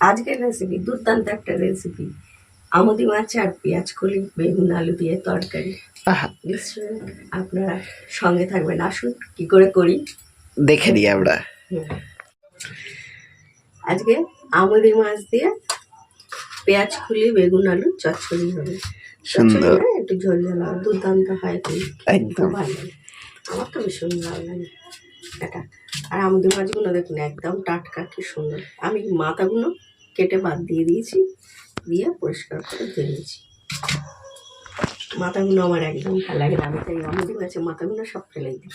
আজকের রেসিপি দুর্দান্ত একটা রেসিপি, আমুদি মাছ আর পেঁয়াজ কলি বেগুন আলু দিয়ে তরকারি। নিশ্চয়ই আপনারা সঙ্গে থাকবেন, আসুন কি করে করি দেখে নিই আমরা। আজকে আমুদি মাছ দিয়ে পেঁয়াজ খুলি বেগুন আলু চচ্চড়ি হবে। সুন্দর, একটু ঝোল ঝোল হবে, দুর্দান্ত হয়, একদম ভালো লাগে। আমার তো ভীষণ ভালো লাগে এটা। আর আমুদি মাছগুলো দেখুন একদম টাটকা, কি সুন্দর। আমি মাথাগুলো কেটে বাদ দিয়ে দিয়েছি, দিয়ে পরিষ্কার করে ধুয়ে নিয়েছি। মাথাগুলো আমার একদম ভালো লাগে না, আমি তাই আমুদি মাছের মাথাগুলো সব ফেলে দিই।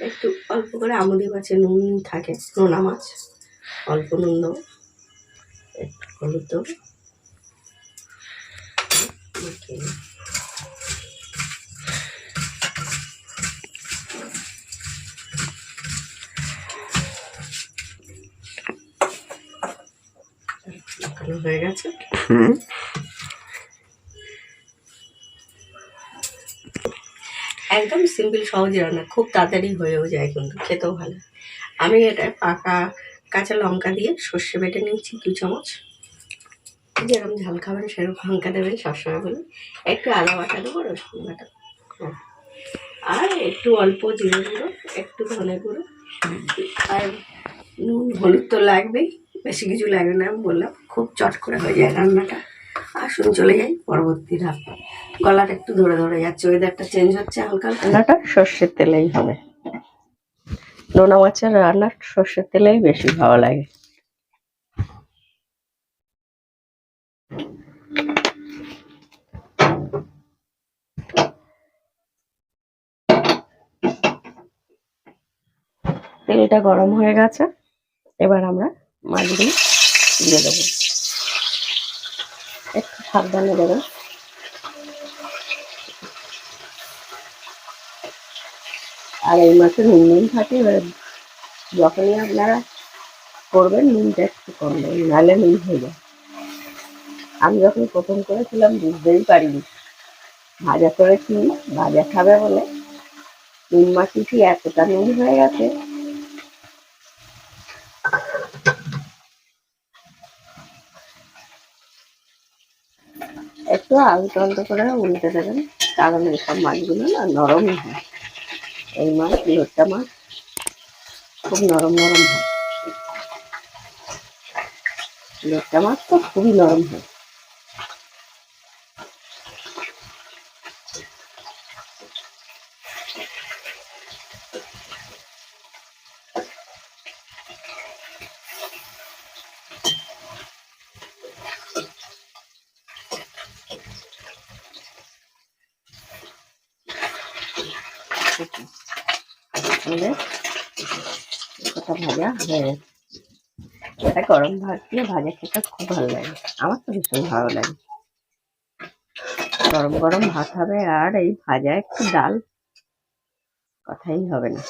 একটু অল্প করে আমুদি মাছে নুন থাকে, নোনা মাছ, অল্প নুন দেবো, একটু হলুদ দেবো, মাখিয়ে নেব। মাখানো হয়ে গেছে। একদম সিম্পল সহজে রান্না, খুব তাড়াতাড়ি হয়েও যায়, কিন্তু খেতেও ভালো। আমি এটা পাকা কাঁচা লঙ্কা দিয়ে সর্ষে বেটে নিয়েছি 2 চামচ। যেরকম ঝাল খাবেন সেরকম লঙ্কা দেবেন সবসময় বলে। একটু আদা বাটা দেবো, রসুন বাটা, আর একটু অল্প জিরে গুঁড়ো, একটু ধনে গুঁড়ো, আর নুন হলুদ তো লাগবেই, বেশি কিছু লাগবে না। আমি বললাম খুব চট করে হয়ে যায় রান্নাটা। আসুন চলে যাই পরবর্তী ধাপ। গলাটা একটু ধরে ধরে যাচ্ছে, ওয়েদারটা চেঞ্জ হচ্ছে হালকা। রান্নাটা সর্ষের তেলেই হবে, নোনা মাছের রান্না সর্ষের তেলেই বেশি ভালো লাগে। তেলটা গরম হয়ে গেছে, এবার আমরা মাছগুলো দিয়ে দেবো। একটু সাবধানে দেবেন। আর এই মাছে নুন থাকে, এবার যখনই আপনারা করবেন নুনটা একটু কম দেবেন, নাহলে নুন হয়ে যায়। আমি যখন প্রথম করেছিলাম বুঝতেই পারিনি, ভাজা করেছি, ভাজা খাবে বলে নুন মাখিয়েছি, এতটা নুন হয়ে গেছে। একটু আলতো আলতো করে উল্টে দেবেন, কারণ এইসব মাছগুলো না নরমই হয়। এই মাছ, লোট্টা মাছ খুব নরম নরম হয়, লোট্টা মাছ তো খুবই নরম হয়। ভাজা হয়ে গেছে। এটা গরম ভাত দিয়ে ভাজা খেতে খুব ভালো লাগে, আমার তো ভীষণ ভালো লাগে। গরম গরম ভাত হবে আর এই ভাজা একটু ডাল, কথাই হবে না।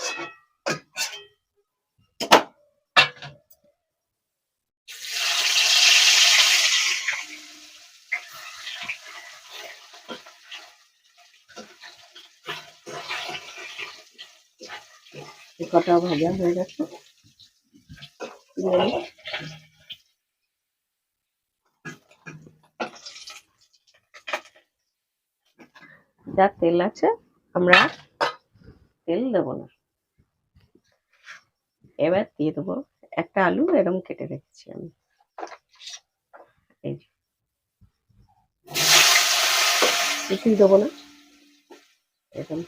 কটাও ভাজা হয়ে গেছে, যা তেল আছে আমরা তেল দেবো না। এবার দিয়ে দেবো একটা আলু, এরকম কেটে রেখেছি আমি, এই কিছুই দেবো না, এরকম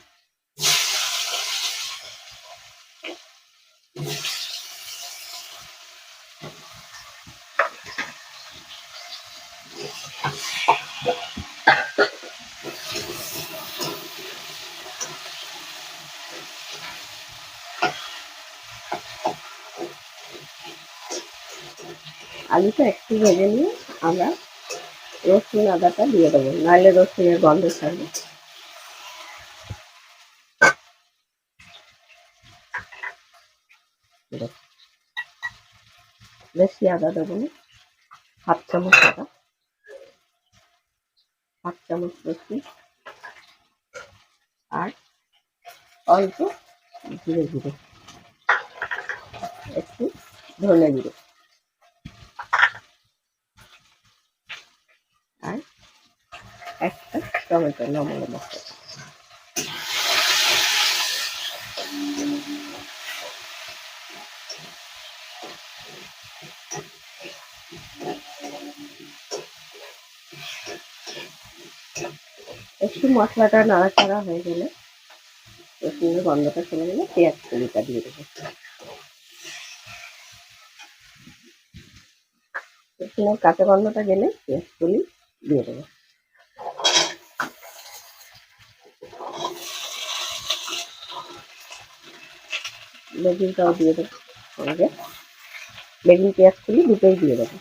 আলুটা একটু ভেজে নিয়ে আমরা রসুন আদাটা দিয়ে দেবো, নাহলে রসুনের গন্ধ ছাড়বে। বেশি আদা দেবো না, 1/2 চামচ আদা, 1/2 চামচ রসুন, আর অল্প ধীরে ধীরে একটু ধনে জিরে। টমেটো লবঙ্গ মশলা। একটু মশলাটা নাড়াচাড়া হয়ে গেলে, রসুনের গন্ধটা চলে গেলে পেঁয়াজ কলিটা দিয়ে দেবো। রসুনের কাঁচা গন্ধটা গেলে পেঁয়াজ কলি দিয়ে দেবো। বেগুনটাও দিয়ে দেবো সঙ্গে, বেগুন পেঁয়াজ কলি দুটোই দিয়ে দেবো।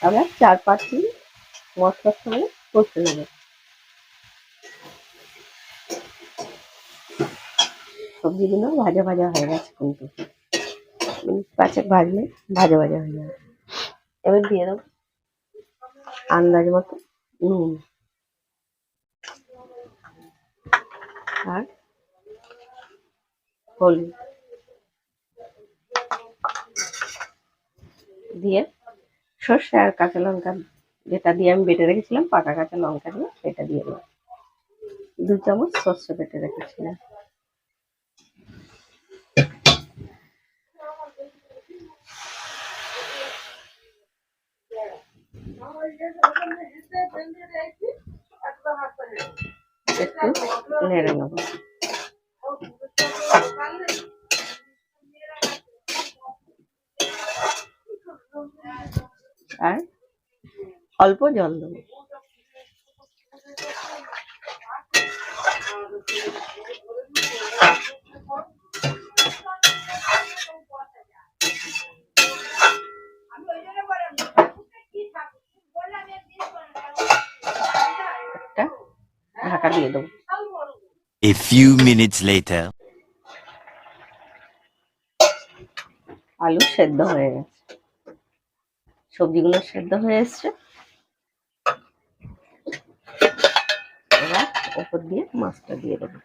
আমরা 4-5 মিনিট মশলার সঙ্গে কষে নেব। সবজিগুলো ভাজা ভাজা হয়ে গেছে, কিন্তু মিনিট 5 ভাজলে ভাজা ভাজা হয়ে যাবে। এবার দিয়ে দেবো আন্দাজ মতো নুন আর হলুদ দিয়ে সর্ষে আর কাঁচা লঙ্কা যেটা দিয়ে আমি বেটে রেখেছিলাম, পাকা কাঁচা লঙ্কা দিয়ে সেটা দিয়ে দেবো। 2 চামচ সর্ষে বেটে রেখেছিলাম। একটু নেড়ে নেব। আর অল্প জল দেবো। একটা ঢাকা দিয়ে দেবো। A few minutes later. আলু সেদ্ধ হয়ে গেছে, সবজিগুলো সেদ্ধ হয়ে এসছে। এবার ওপর দিয়ে মাছটা দিয়ে দেবো।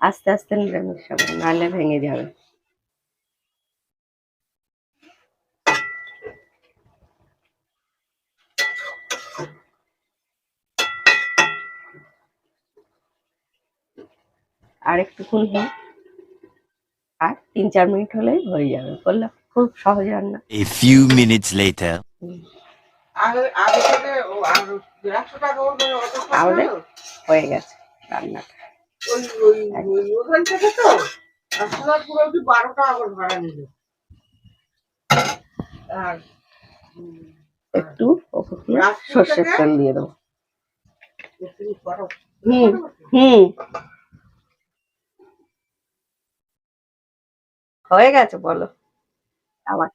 আস্তে আস্তে নেড়ে মিশাবো, নাহলে ভেঙে যাবে। আর একটুক্ষণ হোক, আর 3-4 মিনিট হলেই হয়ে যাবে। বললাম খুব সহজ রান্না। A few minutes later. আমাদের হয়ে গেছে রান্নাটা। ওখান থেকে তো 12টা আবার ভাড়া নিল। আর একটু ওপর দিয়ে সর্ষের তেল দিয়ে দেবো। হুম হুম হয়ে গেছে, বলো। আমার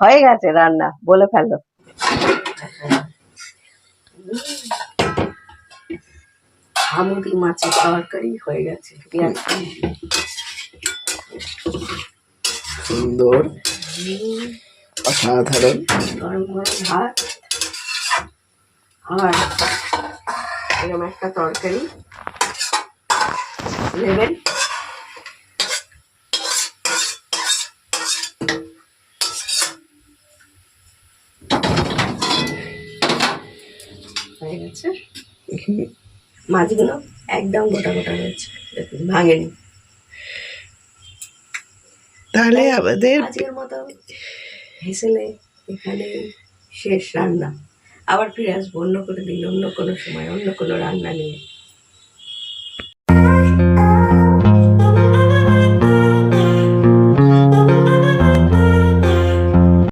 হয়ে গেছে রান্না, বলে ফেলো। আমুদি মাছের তরকারি হয়ে গেছে। পেঁয়াজ সুন্দর, অসাধারণ। গরম গরম ভাত আর এরকম একটা তরকারি নেবেন। হয়ে গেছে। মাছগুলো একদম গোটা গোটা রয়েছে, দেখুন ভাঙেনি। তাহলে আমাদের আজকের মতো হেসেলে এখানে শেষ রান্না। আবার ফিরে আসবো অন্য কোনো দিন, অন্য কোনো সময়, অন্য কোনো রান্না নিয়ে।